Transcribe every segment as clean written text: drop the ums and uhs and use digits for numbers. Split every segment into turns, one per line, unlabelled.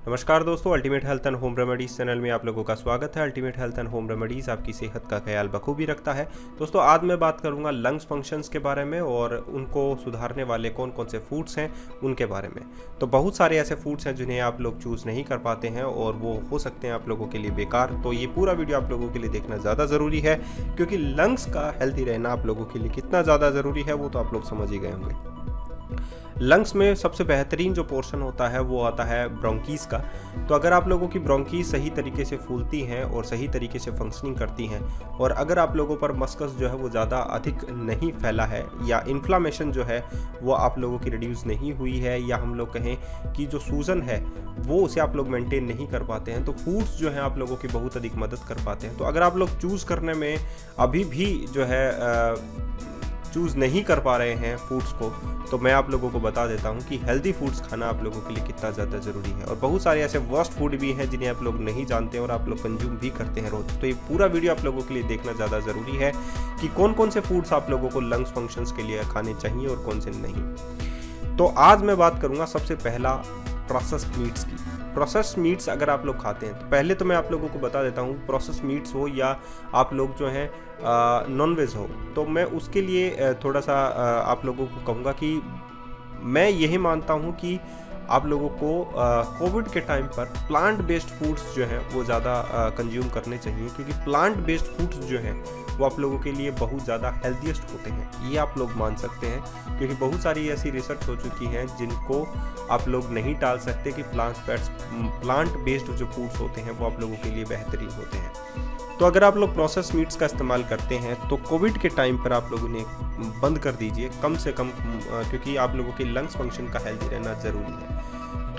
नमस्कार दोस्तों, ultimate health and home remedies channel में आप लोगों का स्वागत है। Ultimate health and home remedies आपकी सेहत का ख्याल बखूबी रखता है। दोस्तों, आज मैं बात करूंगा लंग्स फंक्शंस के बारे में और उनको सुधारने वाले कौन कौन से फूड्स हैं उनके बारे में। तो बहुत सारे ऐसे फूड्स हैं जिन्हें आप लोग चूज़ नहीं कर पाते हैं और वो हो सकते हैं आप लोगों के लिए बेकार। तो ये पूरा वीडियो आप लोगों के लिए देखना ज़्यादा ज़रूरी है, क्योंकि लंग्स का हेल्दी रहना आप लोगों के लिए कितना ज़्यादा ज़रूरी है वो तो आप लोग समझ ही गए होंगे। लंग्स में सबसे बेहतरीन जो पोर्शन होता है वो आता है ब्रोंकीज का। तो अगर आप लोगों की ब्रोंकीज सही तरीके से फूलती हैं और सही तरीके से फंक्शनिंग करती हैं, और अगर आप लोगों पर मस्कस जो है वो ज़्यादा अधिक नहीं फैला है, या इन्फ्लामेशन जो है वो आप लोगों की रिड्यूस नहीं हुई है, या हम लोग कहें कि जो सूजन है वो उसे आप लोग मेंटेन नहीं कर पाते हैं, तो फूड्स जो हैं आप लोगों की बहुत अधिक मदद कर पाते हैं। तो अगर आप लोग चूज़ करने में अभी भी जो है चूज़ नहीं कर पा रहे हैं फूड्स को, तो मैं आप लोगों को बता देता हूं कि हेल्दी फूड्स खाना आप लोगों के लिए कितना ज़्यादा ज़रूरी है। और बहुत सारे ऐसे वर्स्ट फूड भी हैं जिन्हें आप लोग नहीं जानते और आप लोग कंज्यूम भी करते हैं रोज़। तो ये पूरा वीडियो आप लोगों के लिए देखना ज़्यादा ज़रूरी है कि कौन कौन से फूड्स आप लोगों को लंग्स फंक्शंस के लिए खाने चाहिए और कौन से नहीं। तो आज मैं बात करूँगा सबसे पहला प्रोसेस्ड मीट्स की। प्रोसेस्ड मीट्स अगर आप लोग खाते हैं, तो पहले तो मैं आप लोगों को बता देता हूँ, प्रोसेस्ड मीट्स हो या आप लोग जो हैं नॉन वेज हो, तो मैं उसके लिए थोड़ा सा आप लोगों को कहूँगा कि मैं यही मानता हूँ कि आप लोगों को कोविड के टाइम पर प्लांट बेस्ड फूड्स जो हैं वो ज़्यादा कंज्यूम करने चाहिए, क्योंकि प्लांट बेस्ड फूड्स जो हैं वो आप लोगों के लिए बहुत ज़्यादा हेल्दीएस्ट होते हैं, ये आप लोग मान सकते हैं। क्योंकि बहुत सारी ऐसी रिसर्च हो चुकी हैं जिनको आप लोग नहीं टाल सकते कि प्लांट बेस्ड जो फूड्स होते हैं वो आप लोगों के लिए बेहतरीन होते हैं। तो अगर आप लोग प्रोसेस मीट्स का इस्तेमाल करते हैं तो कोविड के टाइम पर आप लोगों ने बंद कर दीजिए कम से कम, क्योंकि आप लोगों के लंग्स फंक्शन का हेल्दी रहना ज़रूरी है।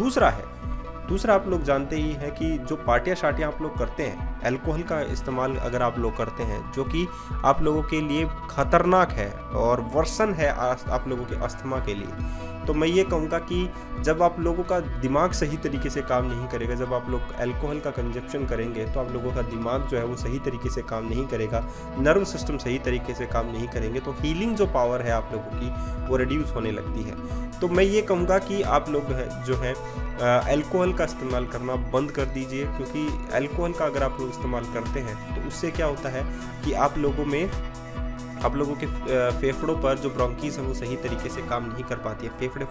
दूसरा आप लोग जानते ही हैं कि जो पार्टियाँ शार्टियाँ आप लोग करते हैं, अल्कोहल का इस्तेमाल अगर आप लोग करते हैं, जो कि आप लोगों के लिए खतरनाक है और वर्सन है आप लोगों के अस्थमा के लिए, तो मैं ये कहूँगा कि जब आप लोगों का दिमाग सही तरीके से काम नहीं करेगा, जब आप लोग अल्कोहल का कंजप्शन करेंगे तो आप लोगों का दिमाग जो है वो सही तरीके से काम नहीं करेगा, नर्व सिस्टम सही तरीके से काम नहीं करेंगे, तो हीलिंग जो पावर है आप लोगों की वो रिड्यूस होने लगती है। तो मैं ये कहूँगा कि आप लोग जो है अल्कोहल का इस्तेमाल करना बंद कर दीजिए, क्योंकि अल्कोहल का अगर आप लोग इस्तेमाल करते हैं तो उससे क्या होता है कि आप लोगों के फेफड़ों पर जो ब्रोंकीज है वो सही तरीके से काम नहीं कर पाती है, फेफड़े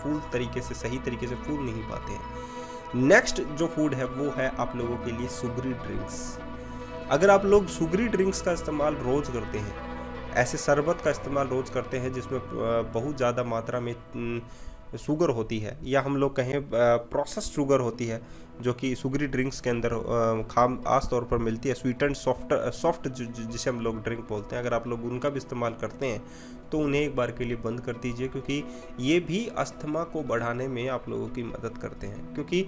सही तरीके से फूल नहीं पाते हैं। नेक्स्ट जो फूड है वो है आप लोगों के लिए सुगरी ड्रिंक्स। अगर आप लोग सुगरी ड्रिंक्स का इस्तेमाल रोज़ करते हैं, ऐसे शरबत का इस्तेमाल रोज़ करते हैं जिसमें बहुत ज़्यादा मात्रा में शुगर होती है, या हम लोग कहें प्रोसेस्ड शुगर होती है, जो कि सुगरी ड्रिंक्स के अंदर खास तौर पर मिलती है, स्वीट एंड सॉफ्ट जिसे हम लोग ड्रिंक बोलते हैं, अगर आप लोग उनका भी इस्तेमाल करते हैं तो उन्हें एक बार के लिए बंद कर दीजिए, क्योंकि ये भी अस्थमा को बढ़ाने में आप लोगों की मदद करते हैं। क्योंकि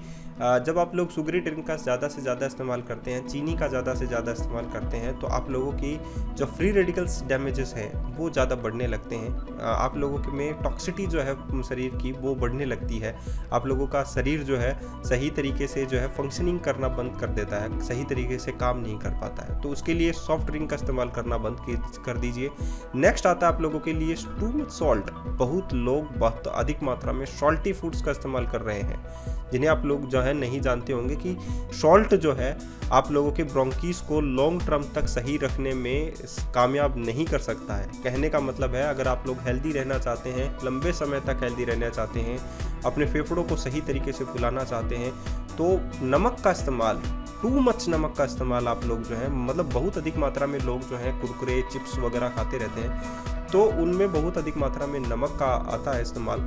जब आप लोग सुगरी ड्रिंक का ज़्यादा से ज़्यादा इस्तेमाल करते हैं, चीनी का ज़्यादा से ज़्यादा इस्तेमाल करते हैं, तो आप लोगों की जो फ्री रेडिकल्स डैमेजेस हैं वो ज़्यादा बढ़ने लगते हैं। आप लोगों के में टॉक्सिटी जो है शरीर की वो बढ़ने लगती है, आप लोगों का शरीर जो है सही तरीके से जो है फंक्शनिंग करना बंद कर देता है, सही तरीके से काम नहीं कर पाता है। तो उसके लिए सॉफ्ट ड्रिंक का इस्तेमाल करना बंद कर दीजिए। नेक्स्ट आता है आप लोगों के लिए टू मच सॉल्ट। बहुत लोग बहुत अधिक मात्रा में सॉल्टी फूड्स का इस्तेमाल कर रहे हैं, जिन्हें आप लोग जो है नहीं जानते होंगे कि सॉल्ट जो है आप लोगों के ब्रोंकीज को लॉन्ग टर्म तक सही रखने में कामयाब नहीं कर सकता है। कहने का मतलब है, अगर आप लोग हेल्दी रहना चाहते हैं, लंबे समय तक हेल्दी रहना चाहते हैं, अपने फेफड़ों को सही तरीके से फुलाना चाहते हैं, तो नमक का इस्तेमाल, टू मच नमक का इस्तेमाल आप लोग जो है, मतलब बहुत अधिक मात्रा में लोग जो है कुरकुरे चिप्स वगैरह खाते रहते हैं, तो उनमें बहुत अधिक मात्रा में नमक का आता है इस्तेमाल।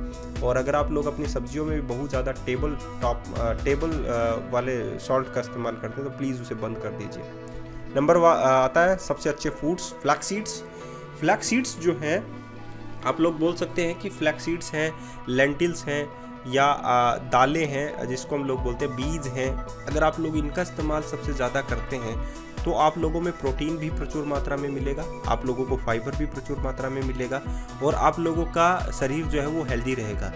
और अगर आप लोग अपनी सब्जियों में भी बहुत ज़्यादा टेबल वाले सॉल्ट का इस्तेमाल करते हैं, तो प्लीज़ उसे बंद कर दीजिए। नंबर आता है सबसे अच्छे फूड्स, फ्लैक्स सीड्स जो हैं आप लोग बोल सकते हैं कि फ्लैक्स सीड्स हैं, लेंटिल्स हैं, या दालें हैं जिसको हम लोग बोलते हैं बीज हैं। अगर आप लोग इनका इस्तेमाल सबसे ज़्यादा करते हैं तो आप लोगों में प्रोटीन भी प्रचुर मात्रा में मिलेगा, आप लोगों को फाइबर भी प्रचुर मात्रा में मिलेगा, और आप लोगों का शरीर जो है वो हेल्दी रहेगा।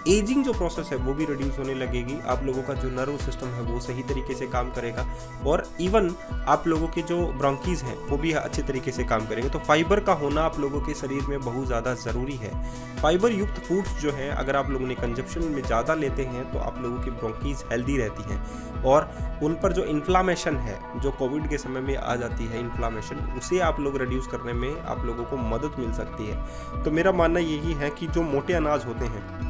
एजिंग जो प्रोसेस है वो भी रिड्यूस होने लगेगी, आप लोगों का जो नर्व सिस्टम है वो सही तरीके से काम करेगा, और इवन आप लोगों के जो ब्रोंकीज हैं वो भी अच्छे तरीके से काम करेंगे। तो फाइबर का होना आप लोगों के शरीर में बहुत ज़्यादा ज़रूरी है। फाइबर युक्त फूड्स जो हैं अगर आप लोगों ने कंजप्शन में ज़्यादा लेते हैं तो आप लोगों की ब्रोंकीज हेल्दी रहती हैं, और उन पर जो इन्फ्लामेशन है, जो कोविड के समय में आ जाती है इन्फ्लामेशन, उसे आप लोग रिड्यूस करने में आप लोगों को मदद मिल सकती है। तो मेरा मानना यही है कि जो मोटे अनाज होते हैं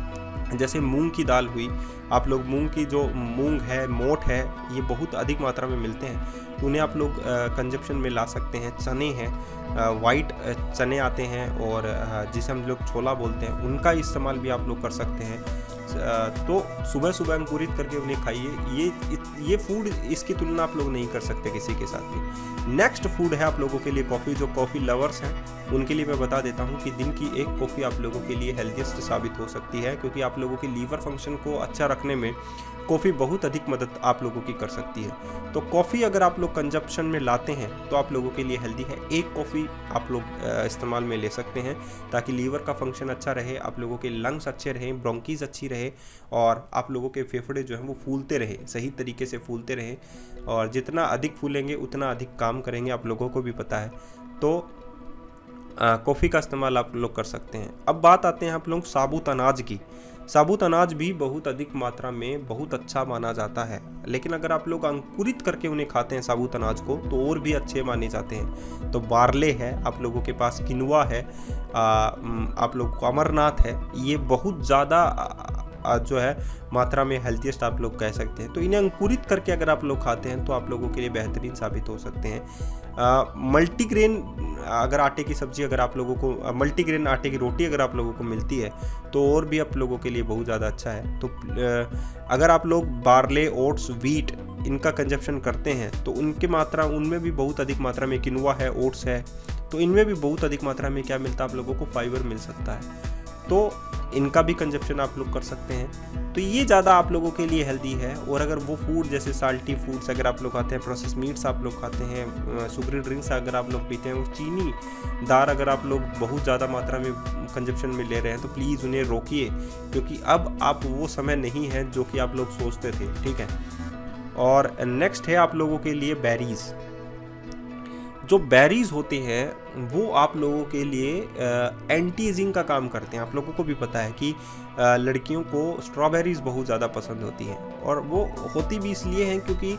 जैसे मूंग की दाल हुई, आप लोग मूंग की जो मूंग है, मोठ है, ये बहुत अधिक मात्रा में मिलते हैं, तो उन्हें आप लोग कंजप्शन में ला सकते हैं। चने हैं, वाइट चने आते हैं और जिसे हम लोग छोला बोलते हैं, उनका इस्तेमाल भी आप लोग कर सकते हैं। तो सुबह सुबह अंकुरित करके उन्हें खाइए। ये फूड, इसकी तुलना आप लोग नहीं कर सकते किसी के साथ भी। नेक्स्ट फूड है आप लोगों के लिए कॉफ़ी। जो कॉफ़ी लवर्स हैं उनके लिए मैं बता देता हूं कि दिन की एक कॉफ़ी आप लोगों के लिए हेल्थीएस्ट साबित हो सकती है, क्योंकि आप लोगों के लीवर फंक्शन को अच्छा रखने में कॉफ़ी बहुत अधिक मदद आप लोगों की कर सकती है। तो कॉफ़ी अगर आप लोग कंजप्शन में लाते हैं तो आप लोगों के लिए हेल्दी है। एक कॉफ़ी आप लोग इस्तेमाल में ले सकते हैं ताकि लीवर का फंक्शन अच्छा रहे, आप लोगों के लंग्स अच्छे रहें, ब्रोंकीज अच्छी रहे, और आप लोगों के फेफड़े जो हैं वो फूलते रहे, सही तरीके से फूलते रहे, और जितना अधिक फूलेंगे उतना अधिक काम करेंगे, आप लोगों को भी पता है। तो कॉफ़ी का इस्तेमाल आप लोग कर सकते हैं। अब बात आते हैं आप लोग साबुत अनाज की। साबुत अनाज भी बहुत अधिक मात्रा में बहुत अच्छा माना जाता है, लेकिन अगर आप लोग अंकुरित करके उन्हें खाते हैं साबुत अनाज को तो और भी अच्छे माने जाते हैं। तो बार्ले है, आप लोगों के पास किनुआ है, आप लोग को अमरनाथ है, ये बहुत ज़्यादा जो है मात्रा में हेल्थीएस्ट आप लोग कह सकते हैं। तो इन्हें अंकुरित करके अगर आप लोग खाते हैं तो आप लोगों के लिए बेहतरीन साबित हो सकते हैं। मल्टीग्रेन अगर आटे की सब्जी, अगर आप लोगों को मल्टीग्रेन आटे की रोटी अगर आप लोगों को मिलती है तो और भी आप लोगों के लिए बहुत ज़्यादा अच्छा है। तो अगर आप लोग बार्ले, ओट्स, व्हीट इनका कंजप्शन करते हैं तो उनकी मात्रा, उनमें भी बहुत अधिक मात्रा में किनुआ है, ओट्स है, तो इनमें भी बहुत अधिक मात्रा में क्या मिलता है, आप लोगों को फाइबर मिल सकता है। तो इनका भी कंजप्शन आप लोग कर सकते हैं। तो ये ज़्यादा आप लोगों के लिए हेल्दी है। और अगर वो फूड जैसे साल्टी फूड्स अगर आप लोग खाते हैं, प्रोसेस मीट्स आप लोग खाते हैं, शुगरी ड्रिंक्स अगर आप लोग पीते हैं, और चीनी दार अगर आप लोग बहुत ज़्यादा मात्रा में कंजप्शन में ले रहे हैं तो प्लीज़ उन्हें रोकिए, क्योंकि अब आप वो समय नहीं है जो कि आप लोग सोचते थे, ठीक है। और नेक्स्ट है आप लोगों के लिए बेरीज़। जो बेरीज़ होते हैं वो आप लोगों के लिए एंटी एजिंग का काम करते हैं। आप लोगों को भी पता है कि लड़कियों को स्ट्रॉबेरीज़ बहुत ज़्यादा पसंद होती हैं, और वो होती भी इसलिए हैं क्योंकि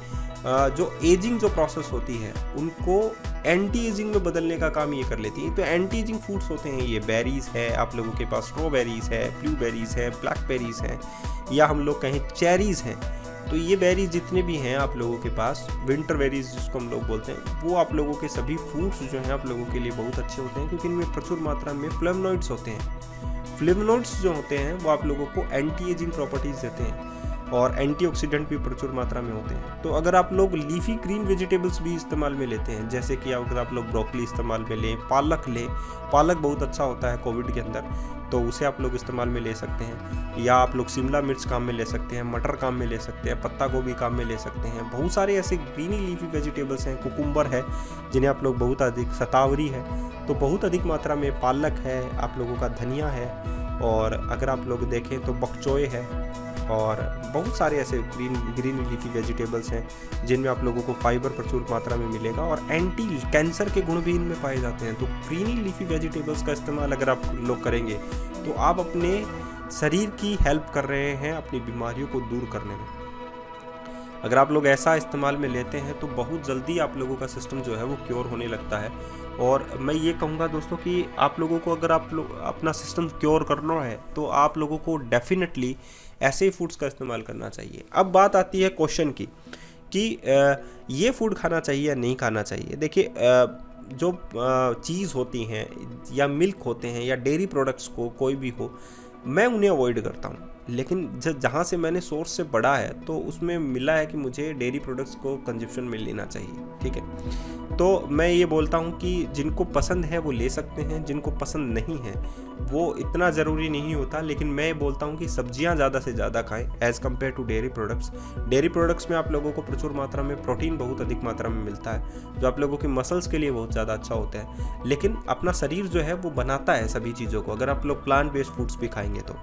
जो एजिंग जो प्रोसेस होती है उनको एंटी एजिंग में बदलने का काम ये कर लेती है। तो एंटी एजिंग फूड्स होते हैं ये बेरीज़ है, आप लोगों के पास स्ट्रॉबेरीज़ है, ब्लूबेरीज़ है, ब्लैकबेरीज़ हैं, या हम लोग कहें चेरीज़ हैं। तो ये बेरीज जितने भी हैं आप लोगों के पास, विंटर बेरीज जिसको हम लोग बोलते हैं, वो आप लोगों के सभी फ्रूट्स जो हैं आप लोगों के लिए बहुत अच्छे होते हैं, क्योंकि इनमें प्रचुर मात्रा में फ्लेवोनॉइड्स होते हैं। फ्लेवोनॉइड्स जो होते हैं वो आप लोगों को एंटी एजिंग प्रॉपर्टीज़ देते हैं, और एंटीऑक्सीडेंट भी प्रचुर मात्रा में होते हैं। तो अगर आप लोग लीफी ग्रीन वेजिटेबल्स भी इस्तेमाल में लेते हैं, जैसे कि अगर आप लोग ब्रोकली इस्तेमाल में लें, पालक लें, पालक बहुत अच्छा होता है कोविड के अंदर, तो उसे आप लोग इस्तेमाल में ले सकते हैं। या आप लोग शिमला मिर्च काम में ले सकते हैं, मटर काम में ले सकते हैं, पत्ता गोभी काम में ले सकते हैं। बहुत सारे ऐसे ग्रीनी लीफी वेजिटेबल्स हैं, कुकुम्बर है जिन्हें आप लोग बहुत अधिक, शतावरी है, तो बहुत अधिक मात्रा में पालक है, आप लोगों का धनिया है, और अगर आप लोग देखें तो बकचोए है, और बहुत सारे ऐसे ग्रीन लीफी वेजिटेबल्स हैं जिनमें आप लोगों को फाइबर प्रचुर मात्रा में मिलेगा, और एंटी कैंसर के गुण भी इनमें पाए जाते हैं। तो ग्रीनी लीफी वेजिटेबल्स का इस्तेमाल अगर आप लोग करेंगे तो आप अपने शरीर की हेल्प कर रहे हैं अपनी बीमारियों को दूर करने में। अगर आप लोग ऐसा इस्तेमाल में लेते हैं तो बहुत जल्दी आप लोगों का सिस्टम जो है वो क्योर होने लगता है। और मैं ये कहूँगा दोस्तों कि आप लोगों को अगर आप लोग अपना सिस्टम क्योर करना है तो आप लोगों को डेफिनेटली ऐसे ही फूड्स का इस्तेमाल करना चाहिए। अब बात आती है क्वेश्चन की कि ये फूड खाना चाहिए या नहीं खाना चाहिए। देखिए, जो चीज़ होती हैं या मिल्क होते हैं या डेयरी प्रोडक्ट्स को कोई भी हो, मैं उन्हें अवॉइड करता हूँ, लेकिन जहाँ से मैंने सोर्स से पढ़ा है तो उसमें मिला है कि मुझे डेयरी प्रोडक्ट्स को कंजप्शन में लेना चाहिए, ठीक है। तो मैं ये बोलता हूँ कि जिनको पसंद है वो ले सकते हैं, जिनको पसंद नहीं है वो इतना ज़रूरी नहीं होता, लेकिन मैं ये बोलता हूँ कि सब्जियाँ ज़्यादा से ज़्यादा खाएं as compare to dairy products. Dairy products में आप लोगों को प्रचुर मात्रा में प्रोटीन बहुत अधिक मात्रा में मिलता है, जो आप लोगों के मसल्स के लिए बहुत ज़्यादा अच्छा होता है, लेकिन अपना शरीर जो है वो बनाता है सभी चीज़ों को, अगर आप लोग प्लांट बेस्ड फूड्स भी खाएंगे तो।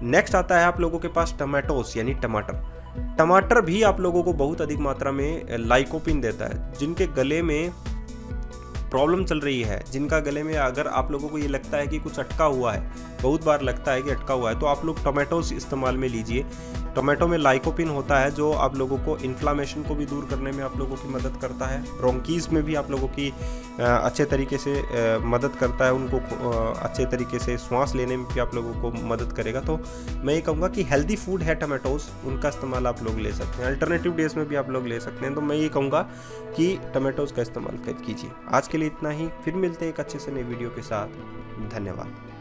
नेक्स्ट आता है आप लोगों के पास टमाटोस यानी टमाटर। टमाटर भी आप लोगों को बहुत अधिक मात्रा में लाइकोपिन देता है। जिनके गले में प्रॉब्लम चल रही है, जिनका गले में अगर आप लोगों को ये लगता है कि कुछ अटका हुआ है, बहुत बार लगता है कि अटका हुआ है, तो आप लोग टमाटोस इस्तेमाल में लीजिए। टमाटो में लाइकोपिन होता है जो आप लोगों को इन्फ्लामेशन को भी दूर करने में आप लोगों की मदद करता है। ब्रोंकीज में भी आप लोगों की अच्छे तरीके से मदद करता है, उनको अच्छे तरीके से सांस लेने में भी आप लोगों को मदद करेगा। तो मैं ये कहूँगा कि हेल्दी फूड है टमाटोस, उनका इस्तेमाल आप लोग ले सकते हैं। अल्टरनेटिव डेज में भी आप लोग ले सकते हैं। तो मैं ये कहूँगा कि टमाटोस का इस्तेमाल कीजिए। आज के लिए इतना ही, फिर मिलते हैं एक अच्छे से नए वीडियो के साथ। धन्यवाद।